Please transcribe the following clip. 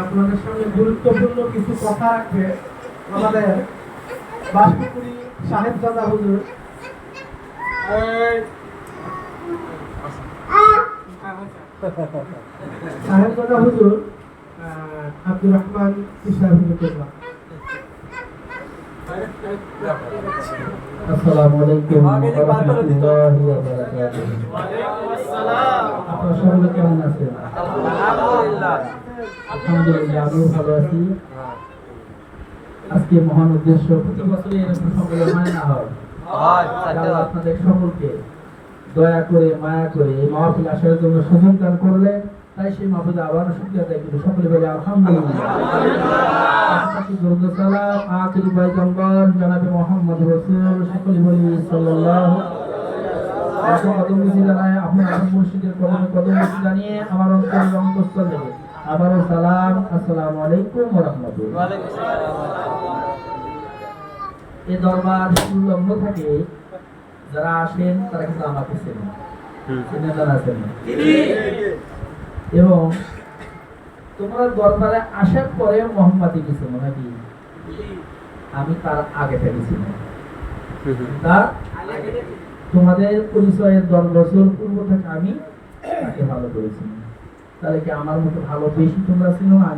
আপনাদের সামনে গুরুত্বপূর্ণ কিছু কথা রাখবে আমাদের বাসপুকুরি সাহেবজাদা হুজুর। সাহেবজাদা হুজুর আব্দুর রহমান ইসলাম হুজুর। আসসালামু আলাইকুম ওয়া রাহমাতুল্লাহি ওয়া বারাকাতুহু। আপনারা সবাই কেমন আছেন? আলহামদুলিল্লাহ। আলহামদুলিল্লাহ, আমি ভালো আছি। আজকে মহান উদ্দেশ্য, প্রতি বছরই এরকম সম্মেলন হয় না হয়, আপনাদের সকলকে দয়া করে মায়া করে এই মাহফিল আসার জন্য সুযোগ দান করলেন, তাই সেই মাহফিলে আবার শুকরিয়া আদায় করি। সকলে বলে আলহামদুলিল্লাহ। পাশাপাশি দরুদ ও সালাম আখিরি পয়গম্বর জনাবে মুহাম্মদ রাসূল সকলে বলি সাল্লাল্লাহু কদম বেশি জানায় আপনার মুর্শিদের কদমে কদম বেশি জানিয়ে আমার অন্তরের অন্তঃস্থল থেকে আবারও সালাম, আসসালামু আলাইকুম ওয়া রাহমাতুল্লাহ। এই দরবার সুলম্ব থাকে, যারা আসেন তারা কিন্তু আমাকে চেনেন, চেনেন যারা আছেন। এবং তোমরা দরবারে আসার পরে মোহাম্মদী কিছু নাকি আমি তার আগে থেকেছিল, তার তোমাদের পরিচয়ের 10 বছর পূর্ব থেকে আমি তাকে ভালো করেছি। তাহলে কি আমার মতো ভালো বেশি তোমরা ছিল? আমি